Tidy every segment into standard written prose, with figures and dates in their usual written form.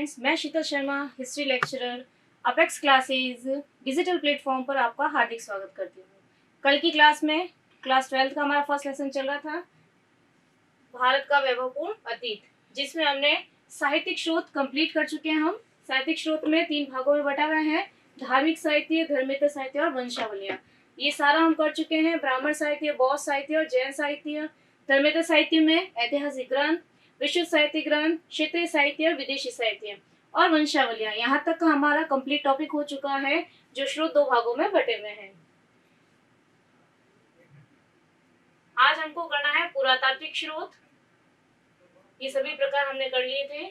Friends, मैं Sheetal Sharma, history lecturer, Apex classes digital platform पर आपका हार्दिक स्वागत करती हूँ। कल की क्लास में क्लास 12 का हमारा फर्स्ट लेसन चल रहा था भारत का वैभवपूर्ण अतीत, जिसमें हमने साहित्यिक स्रोत कंप्लीट कर चुके हैं। हम साहित्यिक स्रोत में 3 भागों में बटा हुआ है: धार्मिक साहित्य, धर्मेतर साहित्य और वंशावलियाँ। ये सारा हम कर चुके हैं। ब्राह्मण साहित्य, बौद्ध साहित्य और जैन साहित्य। धर्मेतर साहित्य में ऐतिहासिक ग्रंथ, विश्व साहित्य ग्रंथ, क्षेत्रीय साहित्य और विदेशी साहित्य और वंशावलियाँ। यहाँ तक का हमारा कंप्लीट टॉपिक हो चुका है, जो स्रोत 2 भागों में बटे हुए हैं। आज हमको करना है पुरातात्विक स्रोत। ये सभी प्रकार हमने कर लिए थे।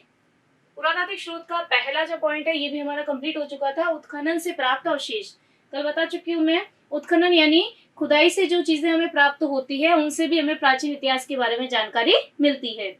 पुरातात्विक स्रोत का पहला जो पॉइंट है, ये भी हमारा कंप्लीट हो चुका था, उत्खनन से प्राप्त अवशेष। कल बता चुकी हूँ मैं। उत्खनन यानी खुदाई से जो चीजें हमें प्राप्त होती है, उनसे भी हमें प्राचीन इतिहास के बारे में जानकारी मिलती है।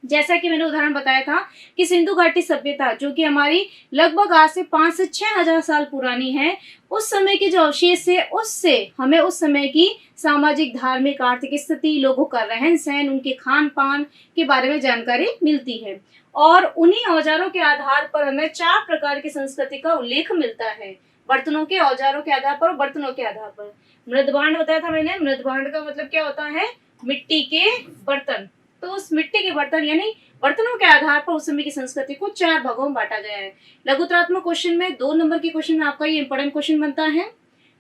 जैसा कि मैंने उदाहरण बताया था कि सिंधु घाटी सभ्यता, जो कि हमारी लगभग आज से 5 से 6 हजार साल पुरानी है, उस समय के जो अवशेष है, उससे हमें उस समय की सामाजिक, धार्मिक, आर्थिक स्थिति, लोगों का रहन सहन, उनके खान पान के बारे में जानकारी मिलती है। और उन्हीं औजारों के आधार पर हमें 4 प्रकार की संस्कृति का उल्लेख मिलता है। बर्तनों के, औजारों के आधार पर, बर्तनों के आधार पर। मृदभांड बताया था मैंने। मृदभांड का मतलब क्या होता है? मिट्टी के बर्तन। तो उस मिट्टी के बर्तन यानी बर्तनों के आधार पर उस समय की संस्कृति को 4 भागों में बांटा गया है। लघुतरात्मक क्वेश्चन में 2 नंबर के क्वेश्चन में आपका ये इंपॉर्टेंट क्वेश्चन बनता है,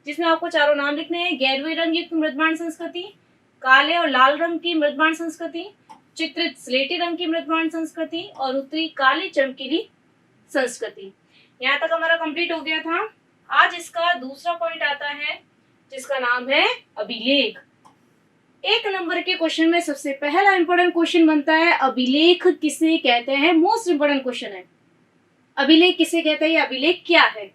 जिसमें आपको चारों नाम लिखने हैं: गेरुए रंग युक्त मृदभांड संस्कृति, काले और लाल रंग की मृदभांड संस्कृति, चित्रित स्लेटी रंग की मृदभांड संस्कृति और उत्तरी काली चमकीली संस्कृति। यहाँ तक हमारा कंप्लीट हो गया था। आज इसका दूसरा पॉइंट आता है, जिसका नाम है अभिलेख। 1 नंबर के क्वेश्चन में सबसे पहला इंपॉर्टेंट क्वेश्चन बनता है, अभिलेख किसे कहते हैं? मोस्ट इंपॉर्टेंट क्वेश्चन है, अभिलेख किसे कहते हैं, अभिलेख क्या है?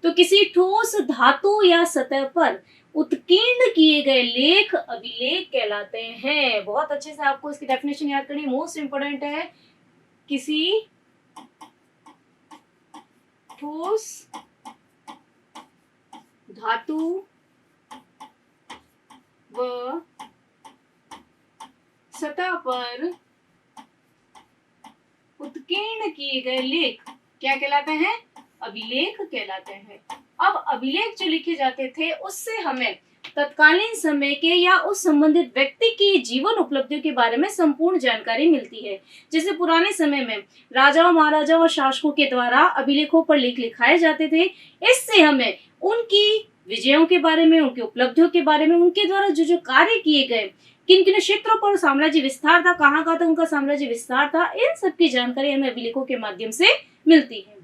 तो किसी ठोस धातु या सतह पर उत्कीर्ण किए गए लेख अभिलेख कहलाते हैं। बहुत अच्छे से आपको इसकी डेफिनेशन याद करनी, मोस्ट इंपॉर्टेंट है। किसी ठोस धातु व सतह पर उत्कीर्ण किए गए लेख क्या कहलाते हैं? अभिलेख कहलाते हैं। अब अभिलेख जो लिखे जाते थे, उससे हमें तत्कालीन समय के या उस संबंधित व्यक्ति की जीवन उपलब्धियों के बारे में संपूर्ण जानकारी मिलती है। जैसे पुराने समय में राजाओं, महाराजाओं और शासकों के द्वारा अभिलेखों पर लेख लिखाए जाते थे। इससे हमें उनकी विजयों के बारे में, उनकी उपलब्धियों के बारे में, उनके द्वारा जो जो कार्य किए गए, किन किन क्षेत्रों पर साम्राज्य विस्तार था, कहाँ कहाँ तक उनका साम्राज्य विस्तार था, इन सब की जानकारी हमें अभिलेखों के माध्यम से मिलती है।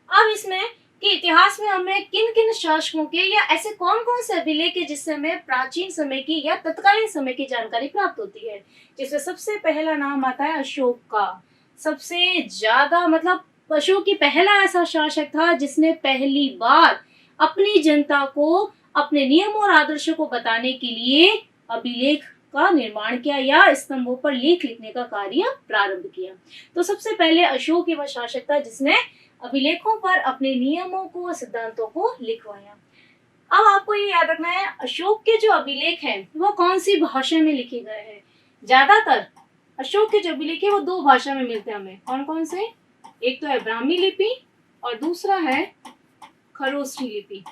अब इसमें कि इतिहास में हमें किन किन शासकों के या ऐसे कौन कौन से अभिलेख है जिससे हमें प्राचीन समय की या तत्कालीन समय की जानकारी प्राप्त होती है। जिसमें सबसे पहला नाम आता है अशोक का। सबसे ज्यादा मतलब अशोक ही पहला ऐसा शासक था जिसने पहली बार अपनी जनता को अपने नियमों और आदर्शों को बताने के लिए अभिलेख का निर्माण किया या स्तंभों पर लेख लिखने का कार्य प्रारंभ किया। तो सबसे पहले अशोक ही वह शासक था जिसने अभिलेखों पर अपने नियमों को, सिद्धांतों को लिखवाया। अब आपको ये याद रखना है, अशोक के जो अभिलेख हैं वो कौन सी भाषा में लिखे गए हैं? ज्यादातर अशोक के जो अभिलेख है वो 2 भाषा में मिलते हैं हमें। कौन कौन से? एक तो है ब्राह्मी लिपि और दूसरा है खरोष्ठी लिपि।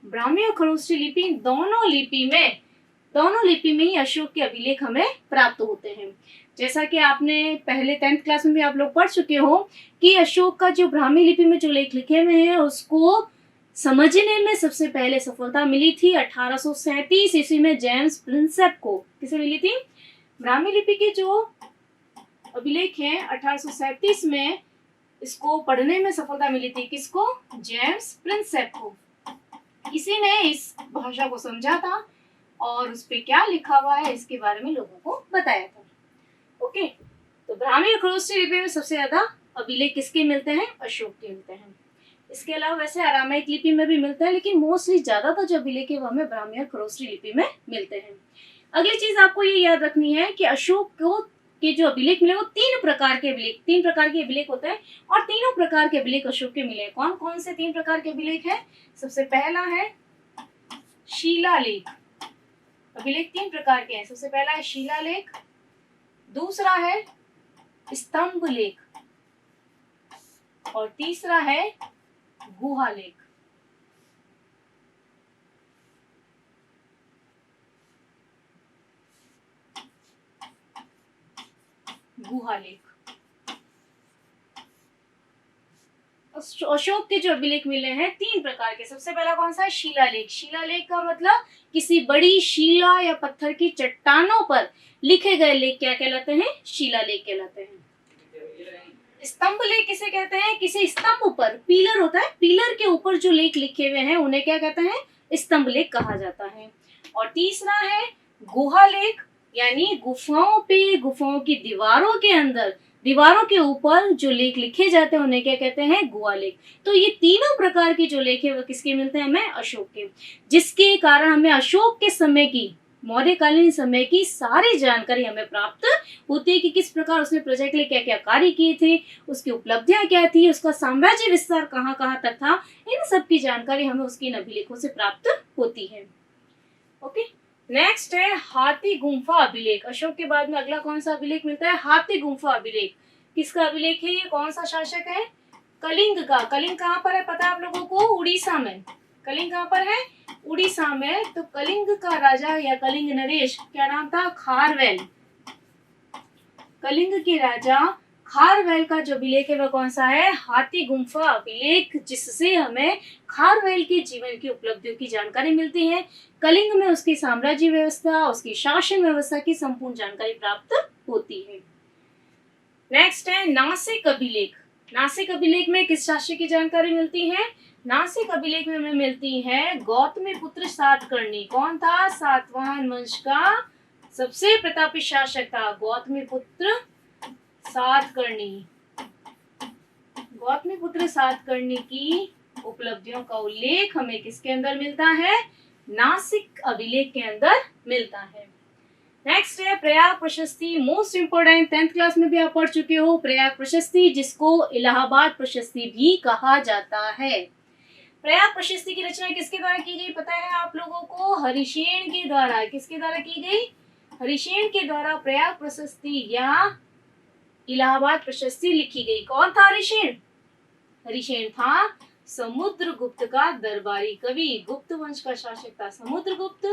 ब्राह्मी और खरोष्ठी लिपि, दोनों लिपि में ही अशोक के अभिलेख हमें प्राप्त होते हैं। जैसा कि आपने पहले 10th क्लास में भी आप लोग पढ़ चुके हो कि अशोक का जो ब्राह्मी लिपि में जो लेख लिखे हुए हैं, उसको समझने में सबसे पहले सफलता मिली थी 1837 ईस्वी में जेम्स प्रिंसेप को। किसे मिली थी? ब्राह्मी लिपि के जो अभिलेख हैं 1837 में इसको पढ़ने में सफलता मिली थी। किसको? जेम्स प्रिंसेप को। इसी ने इस भाषा को समझा था और उस पे क्या लिखा हुआ है इसके बारे में लोगों को बताया था। ओके, तो ब्राह्मी और खरोष्ठी लिपि में सबसे ज्यादा अभिलेख किसके मिलते हैं? अशोक के मिलते हैं। इसके अलावा वैसे अरामाइक लिपि में भी मिलता है, लेकिन मोस्टली ज्यादातर जो अभिलेख है वो हमें ब्राह्मी और खरोष्ठी लिपि में मिलते हैं। अगली चीज आपको ये याद रखनी है कि अशोक को के जो अभिलेख मिले वो 3 प्रकार के अभिलेख होते हैं और तीनों प्रकार के अभिलेख अशोक के मिले। कौन कौन से 3 प्रकार के अभिलेख है? सबसे पहला है शिलालेख। अभिलेख 3 प्रकार के हैं। सबसे पहला है शिलालेख, दूसरा है स्तंभ लेख और तीसरा है गुहालेख। गुहालेख। अशोक के जो अभिलेख मिले हैं 3 प्रकार के। सबसे पहला कौन सा है? शिलालेख। शिलालेख का मतलब किसी बड़ी शिला या पत्थर की चट्टानों पर लिखे गए लेख क्या कहलाते हैं? शिलालेख कहलाते हैं। स्तंभ लेख किसे कहते हैं? किसी स्तंभ पर, पिलर होता है, पिलर के ऊपर जो लेख लिखे हुए हैं उन्हें क्या कहते हैं? स्तंभ लेख कहा जाता है। और तीसरा है गुहालेख, यानी गुफाओं पे, गुफाओं की दीवारों के अंदर, दीवारों के ऊपर जो लेख लिखे जाते हैं उन्हें क्या कहते हैं? गुहालेख। तो ये तीनों प्रकार के जो लेख है वो किसके मिलते हैं हमें? अशोक के। जिसके कारण हमें अशोक के समय की, मौर्यकालीन समय की सारी जानकारी हमें प्राप्त होती है कि किस प्रकार उसने प्रजा के लिए क्या क्या कार्य किए थे, उसकी उपलब्धियां क्या थी, उसका साम्राज्य विस्तार कहाँ कहाँ तक था। इन सब की जानकारी हमें उसके इन अभिलेखों से प्राप्त होती है। ओके, नेक्स्ट है हाथी गुम्फा अभिलेख। अशोक के बाद में अगला कौन सा अभिलेख मिलता है? हाथी गुम्फा अभिलेख। किसका अभिलेख है ये? कौन सा शासक है? कलिंग का। कलिंग कहाँ पर है पता है आप लोगों को? उड़ीसा में। कलिंग कहाँ पर है? उड़ीसा में। तो कलिंग का राजा या कलिंग नरेश क्या नाम था? खारवेल। कलिंग के राजा खारवेल का जो अभिलेख है वह कौन सा है? हाथी गुम्फा अभिलेख, जिससे हमें खारवेल के जीवन की उपलब्धियों की जानकारी मिलती है। कलिंग में उसकी साम्राज्य व्यवस्था, उसकी शासन व्यवस्था की संपूर्ण जानकारी प्राप्त होती है। नेक्स्ट है नासिक अभिलेख। नासिक अभिलेख में किस शासक की जानकारी मिलती है? नासिक अभिलेख में हमें मिलती है गौतमीपुत्र सातकर्णी। कौन था? सातवाहन वंश का सबसे प्रतापी शासक था गौतमीपुत्र सातकर्णी। गौतमीपुत्र सातकर्णी की उपलब्धियों का उल्लेख हमें किसके अंदर मिलता है? नासिक अभिलेख के अंदर मिलता है। नेक्स्ट है प्रयाग प्रशस्ति। मोस्ट इंपोर्टेंट, 10th क्लास में भी आप पढ़ चुके हो प्रयाग प्रशस्ति, जिसको इलाहाबाद प्रशस्ति भी कहा जाता है। प्रयाग प्रशस्ति की रचना किसके द्वारा की गई पता है आप लोगों को? हरिशेन के द्वारा। किसके द्वारा की गई? हरिशेन के द्वारा प्रयाग प्रशस्ति या इलाहाबाद प्रशस्ति लिखी गई। कौन था हरिशेन? हरिशेन था समुद्रगुप्त का दरबारी कवि। गुप्त वंश का शासक था समुद्रगुप्त,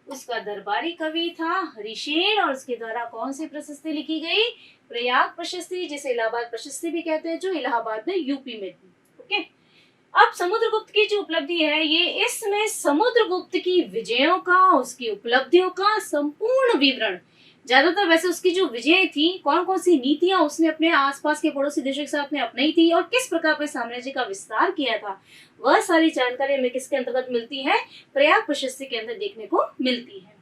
उसका दरबारी कवि था हरिशेन, और उसके द्वारा कौन सी प्रशस्ति लिखी गई? प्रयाग प्रशस्ति, जिसे इलाहाबाद प्रशस्ति भी कहते हैं, जो इलाहाबाद में यूपी में थी। ओके, अब समुद्रगुप्त की जो उपलब्धि है ये, इसमें समुद्रगुप्त की विजयों का, उसकी उपलब्धियों का संपूर्ण विवरण, ज्यादातर वैसे उसकी जो विजय थी, कौन कौन सी नीतियां उसने अपने आसपास के पड़ोसी देशों के साथ में अपनाई थी और किस प्रकार अपने साम्राज्य का विस्तार किया था, वह सारी जानकारी हमें किसके अंतर्गत मिलती है? प्रयाग प्रशस्ति के अंदर देखने को मिलती है।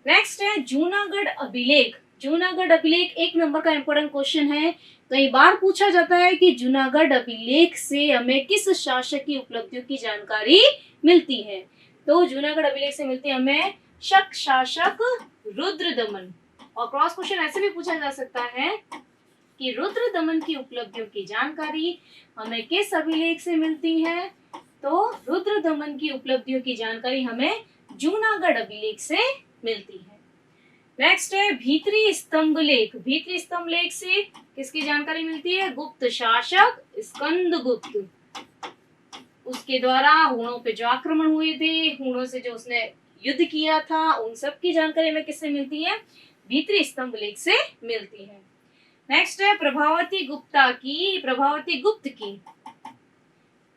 नेक्स्ट है जूनागढ़ अभिलेख। जूनागढ़ अभिलेख 1 नंबर का इंपॉर्टेंट क्वेश्चन है। कई बार पूछा जाता है कि जूनागढ़ अभिलेख से हमें किस शासक की उपलब्धियों की जानकारी मिलती है? तो जूनागढ़ अभिलेख से मिलती है हमें शक शासक रुद्रदमन। और क्रॉस क्वेश्चन ऐसे भी पूछा जा सकता है कि रुद्रदमन की उपलब्धियों की जानकारी हमें किस अभिलेख से मिलती है? तो रुद्रदमन की उपलब्धियों की जानकारी हमें जूनागढ़ अभिलेख से मिलती है। नेक्स्ट है भीतरी स्तंभ लेख। भीतरी स्तंभ लेख से किसकी जानकारी मिलती है? गुप्त शासक स्कंदगुप्त, उसके द्वारा हुणों पे जो आक्रमण हुए थे, हुणों से जो उसने युद्ध किया था, उन सब की जानकारी हमें किससे मिलती है? भीतरी स्तंभ लेख से मिलती है। नेक्स्ट है प्रभावती गुप्त की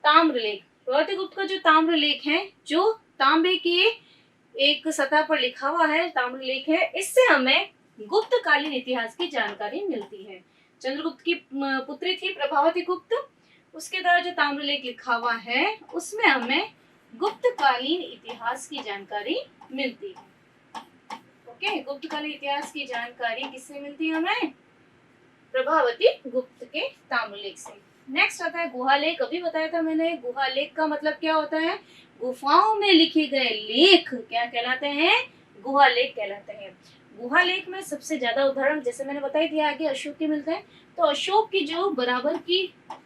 ताम्रलेख। प्रभावती गुप्त का जो ताम्रलेख है, जो तांबे के एक सतह पर लिखा हुआ है, ताम्रलेख है, इससे हमें गुप्तकालीन इतिहास की जानकारी मिलती है। चंद्रगुप्त की पुत्री थी प्रभावती गुप्त, उसके द्वारा जो ताम्रलेख लिखा हुआ है उसमें हमें गुप्तकालीन इतिहास की जानकारी मिलती है। ओके, गुप्तकालीन इतिहास की जानकारी किससे मिलती है हमें? प्रभावती गुप्त के ताम्रलेख से। नेक्स्ट आता है गुहालेख। अभी बताया था मैंने, गुहालेख का मतलब क्या होता है? गुफाओं में लिखे गए लेख क्या कहलाते हैं? गुहालेख कहलाते हैं। गुहालेख में सबसे ज्यादा उदाहरण, जैसे मैंने बताई थी आगे, अशोक के मिलते हैं। तो अशोक की जो बराबर की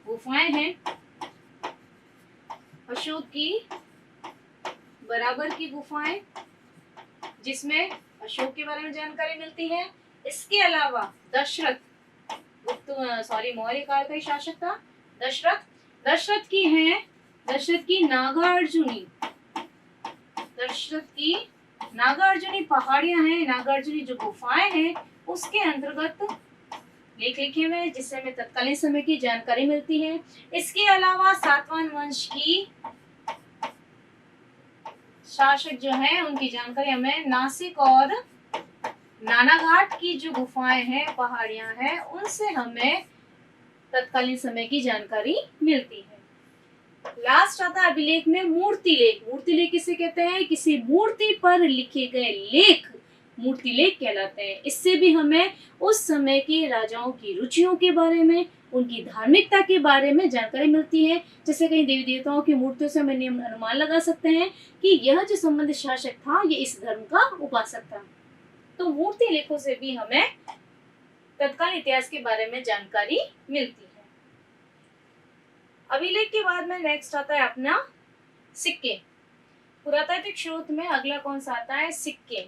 गुफाएं हैं, अशोक की बराबर की गुफाएं, जिसमें अशोक के बारे में जानकारी मिलती है। इसके अलावा दशरथ, मौर्य काल का ही शासक था, दशरथ, दशरथ की है, दशरथ की नागार्जुनी, दशरथ की नागार्जुनी पहाड़ियां हैं, नागार्जुनी जो गुफाएं हैं उसके अंतर्गत लेख लिखे हुए हैं जिससे हमें तत्कालीन समय की जानकारी मिलती है। इसके अलावा सातवाहन वंश की शासक जो है उनकी जानकारी हमें नासिक और नानाघाट की जो गुफाएं हैं, पहाड़ियां हैं, उनसे हमें तत्कालीन समय की जानकारी मिलती है। लास्ट आता है अभिलेख में मूर्ति लेख। मूर्ति लेख किसे कहते हैं? किसी मूर्ति पर लिखे गए लेख मूर्ति लेख कहलाते हैं। इससे भी हमें उस समय के राजाओं की रुचियों के बारे में, उनकी धार्मिकता के बारे में जानकारी मिलती है। जैसे कहीं देवी देवताओं की मूर्तियों से हम अनुमान लगा सकते हैं कि यह जो संबंधित शासक था ये इस धर्म का उपासक था। तो मूर्ति लेखों से भी हमें तत्कालीन इतिहास के बारे में जानकारी मिलती है। अभिलेख के बाद में नेक्स्ट आता है अपना सिक्के। पुरातात्विक स्रोत में अगला कौन सा आता है? सिक्के।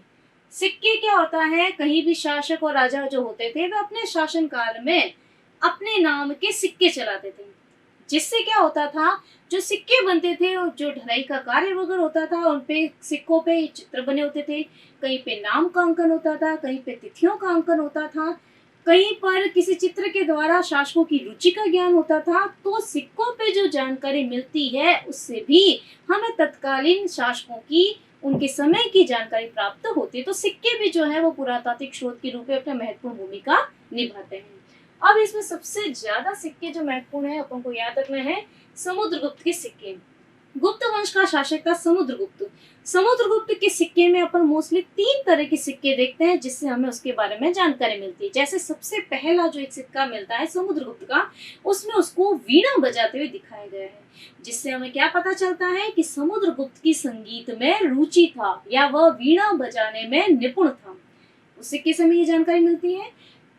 सिक्के क्या होता है? कहीं भी शासक और राजा जो होते थे वे अपने शासन काल में अपने नाम के सिक्के चलाते थे, जिससे क्या होता था, जो सिक्के बनते थे और जो ढलाई का कार्य वगैरह होता था उन पे सिक्कों पे चित्र बने होते थे। कहीं पे नाम का अंकन होता था, कहीं पे तिथियों का अंकन होता था, कहीं पर किसी चित्र के द्वारा शासकों की रुचि का ज्ञान होता था। तो सिक्कों पे जो जानकारी मिलती है उससे भी हमें तत्कालीन शासकों की, उनके समय की जानकारी प्राप्त होती है। तो सिक्के भी जो है वो पुरातात्विक स्रोत के रूप में अपना महत्वपूर्ण भूमिका निभाते हैं। अब इसमें सबसे ज्यादा सिक्के जो महत्वपूर्ण है अपन को याद रखना है, समुद्रगुप्त के सिक्के। गुप्त वंश का शासक था समुद्रगुप्त। समुद्रगुप्त के सिक्के में अपन मोस्टली 3 तरह के सिक्के देखते हैं जिससे हमें उसके बारे में जानकारी मिलती है। जैसे सबसे पहला जो एक सिक्का मिलता है समुद्रगुप्त का, उसमें उसको वीणा बजाते हुए दिखाया गया है, जिससे हमें क्या पता चलता है कि समुद्रगुप्त की संगीत में रुचि था या वह वीणा बजाने में निपुण था। उस सिक्के से हमें ये जानकारी मिलती है।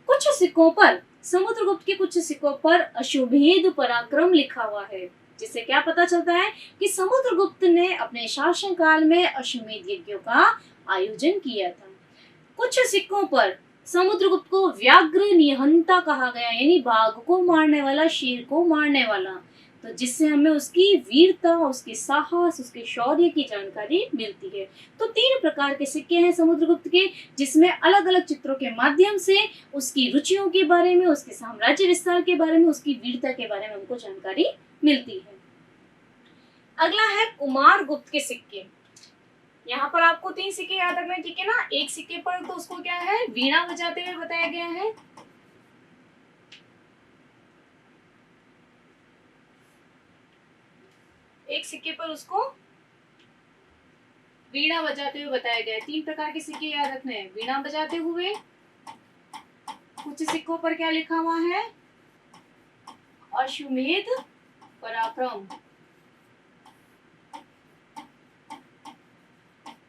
कुछ सिक्कों पर, समुद्रगुप्त के कुछ सिक्कों पर अश्वमेध पराक्रम लिखा हुआ है, जिससे क्या पता चलता है कि समुद्रगुप्त ने अपने शासन काल में अश्वमेध यज्ञों का आयोजन किया था। कुछ सिक्कों पर समुद्रगुप्त को व्याघ्र निहंता कहा गया, यानी बाघ को मारने वाला, शेर को मारने वाला, तो जिससे हमें उसकी वीरता, उसके साहस, उसके शौर्य की जानकारी मिलती है। तो 3 प्रकार के सिक्के हैं समुद्रगुप्त के, जिसमें अलग अलग चित्रों के माध्यम से उसकी रुचियों के बारे में, उसके साम्राज्य विस्तार के बारे में, उसकी वीरता के बारे में हमको जानकारी मिलती है। अगला है कुमारगुप्त के सिक्के। यहाँ पर आपको 3 सिक्के याद रखना है, ठीक है ना। एक सिक्के पर तो उसको क्या है, वीणा बजाते हुए बताया गया है। एक सिक्के पर उसको वीणा बजाते हुए बताया गया है। 3 प्रकार के सिक्के याद रखने हैं, वीणा बजाते हुए। कुछ सिक्कों पर क्या लिखा हुआ है, अश्वमेध पराक्रम,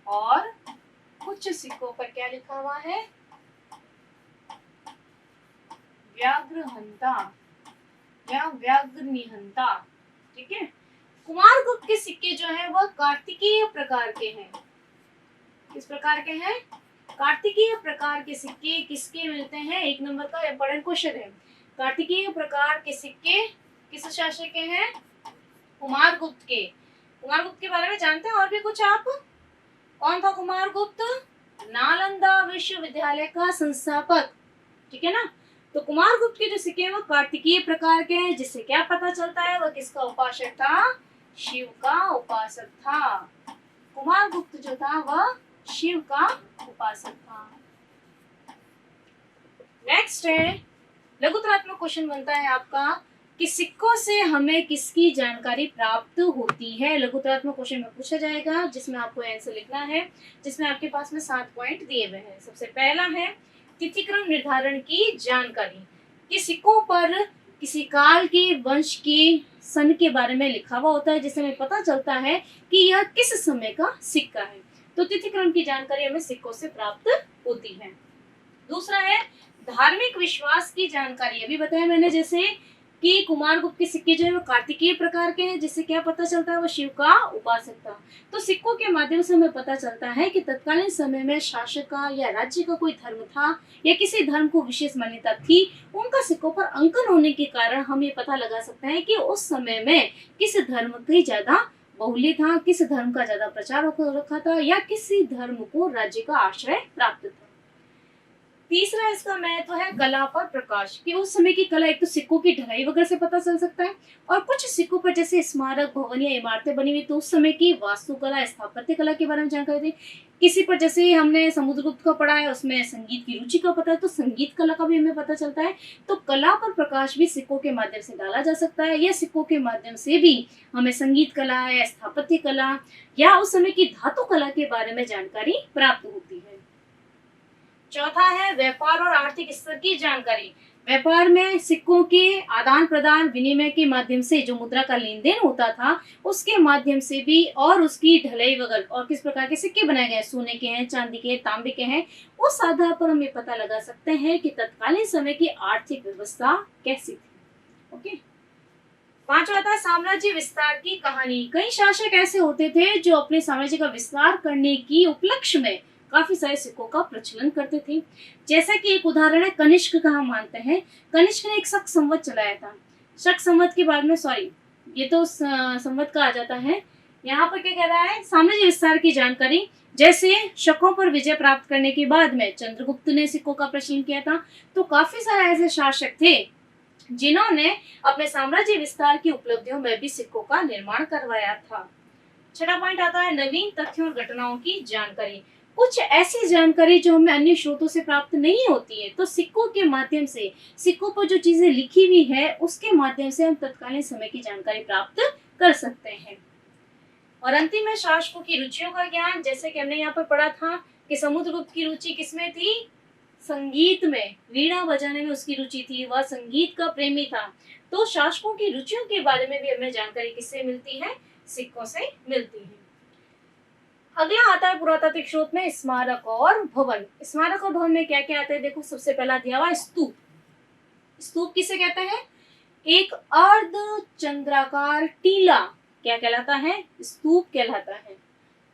और कुछ सिक्कों पर क्या लिखा हुआ है, व्याघ्रहंता या व्याघ्र निहंता, ठीक है। कुमारगुप्त के सिक्के जो है वह कार्तिकीय प्रकार के हैं। किस प्रकार के हैं? कार्तिकीय प्रकार के सिक्के किसके मिलते हैं? 1 नंबर का इंपॉर्टेंट क्वेश्चन है। कार्तिकीय प्रकार के सिक्के किस शासक के हैं? कुमारगुप्त के। कुमारगुप्त के बारे में जानते हैं और भी कुछ आप? कौन था कुमारगुप्त? नालंदा विश्वविद्यालय का संस्थापक, ठीक है ना। तो कुमारगुप्त के जो सिक्के हैं वो कार्तिकीय प्रकार के हैं, जिससे क्या पता चलता है वह किसका उपासक था? शिव का उपासक था। कुमारगुप्त जो था वह शिव का उपासक था। नेक्स्ट है लघुतरात्मक क्वेश्चन बनता है आपका कि सिक्कों से हमें किसकी जानकारी प्राप्त होती है। लघुतरात्मक क्वेश्चन में पूछा जाएगा जिसमें आपको आंसर लिखना है, जिसमें आपके पास में 7 पॉइंट दिए हुए हैं। सबसे पहला है तिथिक्रम निर्धारण की जानकारी, कि सिक्कों पर किसी काल के वंश के सन के बारे में लिखा हुआ होता है, जिससे हमें पता चलता है कि यह किस समय का सिक्का है। तो तिथिक्रम की जानकारी हमें सिक्कों से प्राप्त होती है। दूसरा है धार्मिक विश्वास की जानकारी। अभी बताया मैंने, जैसे कि कुमारगुप्त के सिक्के जो है वो कार्तिकीय प्रकार के हैं, जिससे क्या पता चलता है वो शिव का उपासक था। तो सिक्कों के माध्यम से हमें पता चलता है कि तत्कालीन समय में शासक का या राज्य का कोई धर्म था या किसी धर्म को विशेष मान्यता थी, उनका सिक्कों पर अंकन होने के कारण हम ये पता लगा सकते हैं कि उस समय में किस धर्म की ज्यादा बाहुल्य था, किस धर्म का ज्यादा प्रचार हो रखा था या किसी धर्म को राज्य का आश्रय प्राप्त था। तीसरा इसका महत्व है कला पर प्रकाश, कि उस समय की कला एक तो सिक्कों की ढलाई वगैरह से पता चल सकता है, और कुछ सिक्कों पर जैसे स्मारक भवन या इमारतें बनी हुई तो उस समय की वास्तुकला स्थापत्य कला के बारे में जानकारी थी। किसी पर जैसे हमने समुद्रगुप्त का पढ़ा है, उसमें संगीत की रुचि का पता है तो संगीत कला का भी हमें पता चलता है। तो कला पर प्रकाश भी सिक्कों के माध्यम से डाला जा सकता है, या सिक्कों के माध्यम से भी हमें संगीत कला या स्थापत्य कला या उस समय की धातु कला के बारे में जानकारी प्राप्त होती है। चौथा है व्यापार और आर्थिक स्तर की जानकारी। व्यापार में सिक्कों के आदान प्रदान विनिमय के माध्यम से जो मुद्रा का लेन देन होता था उसके माध्यम से भी, और उसकी ढलाई वगैरह और किस प्रकार के सिक्के बनाए गए, सोने के हैं, चांदी के, तांबे के हैं, उस आधार पर हम ये पता लगा सकते हैं कि तत्कालीन समय की आर्थिक व्यवस्था कैसी थी। ओके। पांचवा था साम्राज्य विस्तार की कहानी। कई शासक ऐसे होते थे जो अपने साम्राज्य का विस्तार करने की उपलक्ष्य में काफी सारे सिक्कों का प्रचलन करते थे। जैसा कि एक उदाहरण है कनिष्क का, हम मानते हैं कनिष्क ने एक शक संवत चलाया था। शक संवत के बाद में ये तो संवत का आ जाता है। यहाँ पर क्या कह रहा है, साम्राज्य विस्तार की जानकारी, जैसे शकों पर विजय प्राप्त करने के बाद में चंद्रगुप्त ने सिक्कों का प्रचलन किया था, तो काफी सारे ऐसे शासक थे जिन्होंने अपने साम्राज्य विस्तार की उपलब्धियों में भी सिक्कों का निर्माण करवाया था। छठा पॉइंट आता है नवीन तथ्यों और घटनाओं की जानकारी। कुछ ऐसी जानकारी जो हमें अन्य स्रोतों से प्राप्त नहीं होती है, तो सिक्कों के माध्यम से, सिक्कों पर जो चीजें लिखी हुई है उसके माध्यम से हम तत्कालीन समय की जानकारी प्राप्त कर सकते हैं। और अंतिम है शासकों की रुचियों का ज्ञान। जैसे कि हमने यहाँ पर पढ़ा था कि समुद्रगुप्त की रुचि किसमें थी, संगीत में, वीणा बजाने में उसकी रुचि थी, वह संगीत का प्रेमी था। तो शासकों की रुचियों के बारे में भी हमें जानकारी किससे मिलती है, सिक्कों से मिलती है। अगला आता है पुरातात्विक स्रोत में स्मारक और भवन। स्मारक और भवन में क्या क्या आता है, देखो सबसे पहला दिया हुआ स्तूप। स्तूप किसे कहते हैं, एक अर्धचंद्राकार टीला क्या कहलाता है, स्तूप कहलाता है।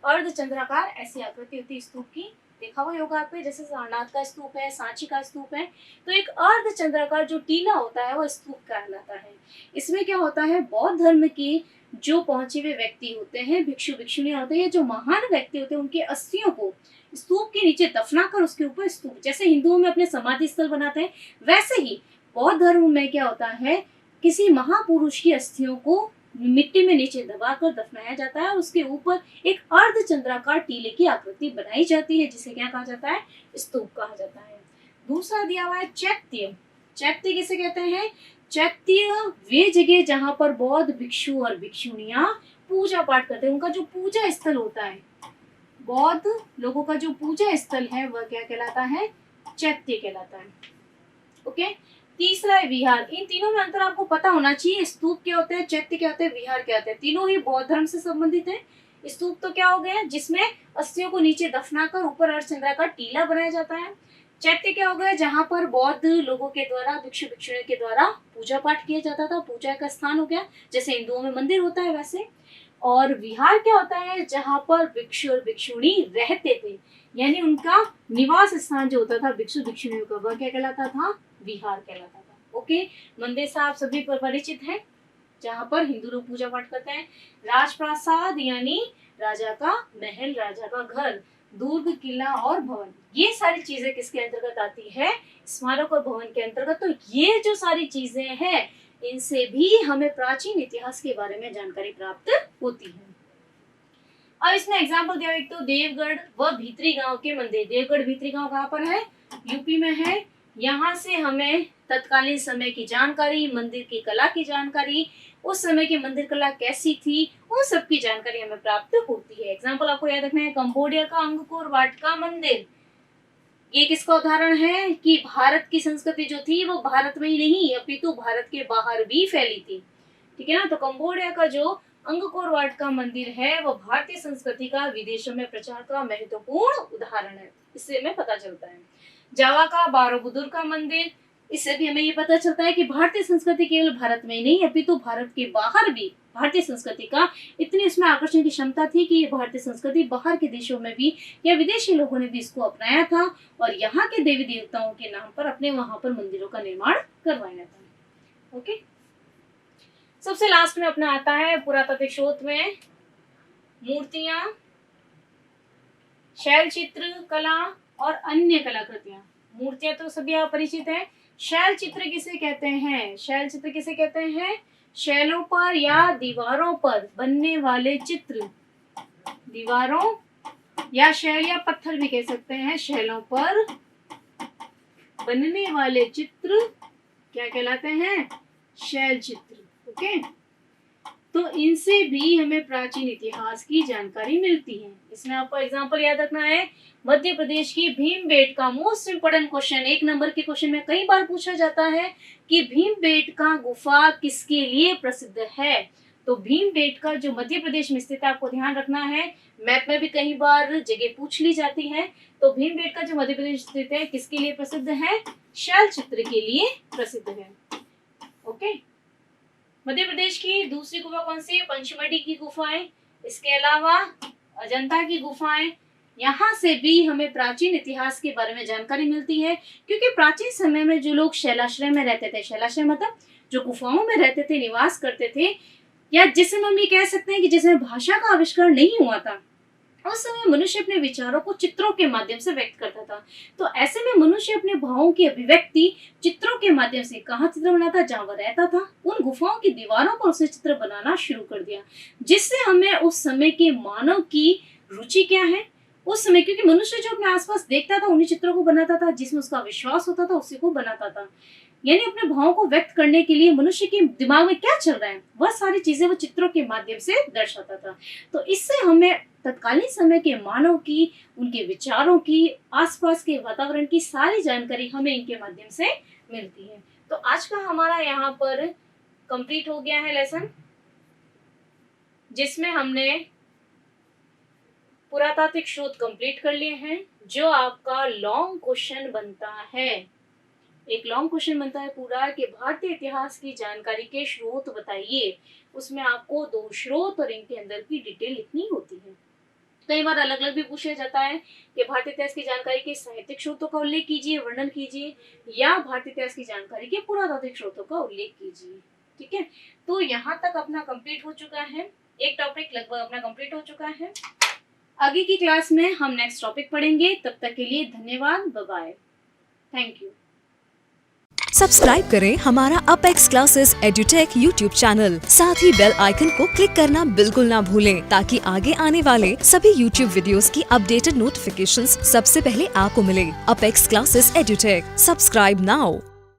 अर्धचंद्राकार ऐसी आकृति होती है स्तूप की, देखा हुआ होगा आपने, जैसे सारनाथ का स्तूप है, सांची का स्तूप है, तो एक अर्धचंद्राकार जो टीला होता है वो स्तूप कहलाता है। इसमें क्या होता है, बौद्ध धर्म के जो पहुंचे हुए व्यक्ति होते हैं, भिक्षु भिक्षुणियां होते हैं, जो महान व्यक्ति होते हैं, उनके अस्थियों को स्तूप के नीचे दफनाकर उसके ऊपर स्तूप, जैसे हिंदुओं में अपने समाधि स्थल बनाते हैं, वैसे ही बौद्ध धर्म में क्या होता है, किसी महापुरुष की अस्थियों को मिट्टी में नीचे दबाकर दफनाया जाता है और उसके ऊपर एक अर्धचंद्राकार टीले की आकृति बनाई जाती है, जिसे क्या कहा जाता है, स्तूप कहा जाता है। दूसरा दिया हुआ है चैत्य। चैत्य किसे कहते हैं, चैत्य वे जगह जहां पर बौद्ध भिक्षु और भिक्षुणियां पूजा पाठ करते हैं, उनका जो पूजा स्थल होता है, बौद्ध लोगों का जो पूजा स्थल है वह क्या कहलाता है, चैत्य कहलाता है। ओके। तीसरा है विहार। इन तीनों में अंतर आपको पता होना चाहिए, स्तूप क्या होते हैं, चैत्य क्या होते हैं, विहार क्या होते हैं, तीनों ही बौद्ध धर्म से संबंधित है। स्तूप तो क्या हो गया, जिसमें अस्थियों को नीचे दफनाकर ऊपर अर्धचंद्राकार टीला बनाया जाता है। चैत्य क्या हो गया, जहां पर बौद्ध लोगों के द्वारा, भिक्षु भिक्षुणियों के द्वारा पूजा पाठ किया जाता था, पूजा का स्थान हो गया, जैसे हिंदुओं में मंदिर होता है वैसे। और विहार क्या होता है, जहां पर भिक्षु और भिक्षुणी रहते थे, यानी उनका निवास स्थान जो होता था भिक्षु भिक्षुणियों का, वह क्या कहलाता था, विहार कहलाता था। ओके। मंदिर से आप सभी पर परिचित हैं, जहां पर हिंदू लोग पूजा पाठ करते हैं। राजप्रासाद यानी राजा का महल, राजा का घर, दुर्ग, किला और भवन, ये सारी चीजें किसके अंतर्गत आती है, स्मारक और भवन के अंतर्गत। तो ये जो सारी चीजें हैं, इनसे भी हमें प्राचीन इतिहास के बारे में जानकारी प्राप्त होती है। अब इसमें एग्जाम्पल दिया, एक तो देवगढ़ व भीतरी गांव के मंदिर। देवगढ़ भीतरी गांव कहाँ पर है, यूपी में है। यहाँ से हमें तत्कालीन समय की जानकारी, मंदिर की कला की जानकारी, उस समय की मंदिर कला कैसी थी, उन सब की जानकारी हमें प्राप्त होती है। एग्जाम्पल आपको याद रखना है, कंबोडिया का अंगकोर वाट का मंदिर, ये किसका उदाहरण है कि भारत की संस्कृति जो थी वो भारत में ही नहीं अपितु भारत के बाहर भी फैली थी। ठीक है ना। तो कंबोडिया का जो अंगकोर वाट का मंदिर है वो भारतीय संस्कृति का विदेशों में प्रचार का महत्वपूर्ण उदाहरण है, इससे हमें पता चलता है। जावा का बारोबुदुर का मंदिर, इससे भी हमें ये पता चलता है कि भारतीय संस्कृति केवल भारत में ही नहीं अपितु भारत के बाहर भी भारतीय संस्कृति का इतनी इसमें आकर्षण की क्षमता थी कि ये भारतीय संस्कृति बाहर के देशों में भी या विदेशी लोगों ने भी इसको अपनाया था और यहाँ के देवी देवताओं के नाम पर अपने वहां पर मंदिरों का निर्माण करवाया था। ओके, सबसे लास्ट में अपना आता है पुरातात्विक स्रोत में मूर्तियां, शैल चित्र कला और अन्य कलाकृतियां। मूर्तियां तो सभी आप परिचित हैं। शैल चित्र किसे कहते हैं? शैल चित्र किसे कहते हैं? शैलों पर या दीवारों पर बनने वाले चित्र, दीवारों या शैल या पत्थर भी कह सकते हैं, शैलों पर बनने वाले चित्र क्या कहलाते हैं? शैल चित्र। ओके, तो इनसे भी हमें प्राचीन इतिहास की जानकारी मिलती है। इसमें आपको एग्जांपल याद रखना है, मध्य प्रदेश की Bhimbetka most important question, 1 number के क्वेश्चन में कई बार पूछा जाता है कि भीमबेटका गुफा किसके लिए प्रसिद्ध है। तो भीमबेटका जो मध्य प्रदेश में स्थित है, आपको ध्यान रखना है, मैप में भी कई बार जगह पूछ ली जाती है। तो भीमबेटका जो मध्य प्रदेश स्थित है किसके लिए प्रसिद्ध है? शैल चित्र के लिए प्रसिद्ध है। ओके, मध्य प्रदेश की दूसरी गुफा कौन सी है? पंचमढ़ी की गुफाएं, इसके अलावा अजंता की गुफाएं। यहाँ से भी हमें प्राचीन इतिहास के बारे में जानकारी मिलती है, क्योंकि प्राचीन समय में जो लोग शैलाश्रय में रहते थे, शैलाश्रय मतलब जो गुफाओं में रहते थे, निवास करते थे, या जिसमें हम ये कह सकते हैं कि जिसमें भाषा का आविष्कार नहीं हुआ था, उस समय मनुष्य अपने विचारों को चित्रों के माध्यम से व्यक्त करता था। तो ऐसे में मनुष्य अपने भावों की अभिव्यक्ति चित्रों के माध्यम से कहाँ चित्र बनाता? जहाँ वह रहता था, उन गुफाओं की दीवारों पर उसने चित्र बनाना शुरू कर दिया, जिससे हमें उस समय के मानव की रुचि क्या है उस समय, क्योंकि मनुष्य जो अपने आसपास देखता था उन्हीं चित्रों को बनाता था, जिसमें उसका विश्वास होता था उसी को बनाता था। यानी अपने भावों को व्यक्त करने के लिए मनुष्य के दिमाग में क्या चल रहा है वह सारी चीजें वो चित्रों के माध्यम से दर्शाता था। तो इससे हमें तत्कालीन समय के मानव की, उनके विचारों की, आसपास के वातावरण की सारी जानकारी हमें इनके माध्यम से मिलती है। तो आज का हमारा यहाँ पर कंप्लीट हो गया है लेसन, जिसमें हमने पुरातात्विक स्रोत कंप्लीट कर लिए हैं। जो आपका लॉन्ग क्वेश्चन बनता है, एक लॉन्ग क्वेश्चन बनता है पूरा कि भारतीय इतिहास की जानकारी के स्रोत बताइए, उसमें आपको 2 स्रोत और इनके अंदर की डिटेल लिखनी होती है। कई बार अलग अलग भी पूछा जाता है कि भारतीय इतिहास की जानकारी के साहित्यिक स्रोतों का उल्लेख कीजिए, वर्णन कीजिए, या भारतीय इतिहास की जानकारी के पुरातात्विक स्रोतों का उल्लेख कीजिए। ठीक है, तो यहाँ तक अपना कंप्लीट हो चुका है, एक टॉपिक लगभग अपना कंप्लीट हो चुका है। आगे की क्लास में हम नेक्स्ट टॉपिक पढ़ेंगे। तब तक के लिए धन्यवाद, bye bye, thank you. Subscribe करें हमारा Apex Classes Edutech YouTube channel, साथ ही बेल आइकन को क्लिक करना बिल्कुल ना भूलें, ताकि आगे आने वाले सभी यूट्यूब वीडियोस की अपडेटेड नोटिफिकेशंस सबसे पहले आपको मिले। Apex Classes Edutech, subscribe now.